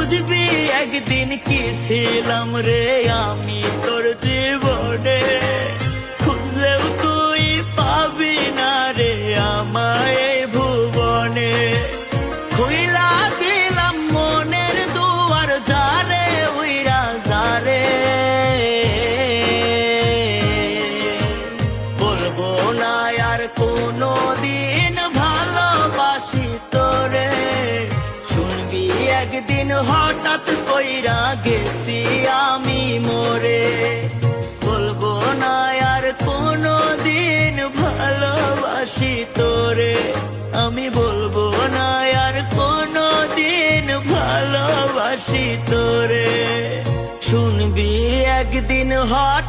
বুঝবি একদিন কি ছিলাম রে আমি তোর জীবনে, খুঁজলেও তুই পাবি না রে আমায় এই ভুবনে। খুইলা দিলাম মনের দুয়ার যারে উইরা যারে, বলবো না আর কোনো দিন ভালোবাসি তোরে। শুনবি একদিন হঠাৎ কইরা গেছি আমি মরে, বলবো না আর কোনো দিন ভালোবাসি তোরে। আমি বলবো না আর কোনো দিন ভালোবাসি তোরে। শুনবি একদিন হঠাৎ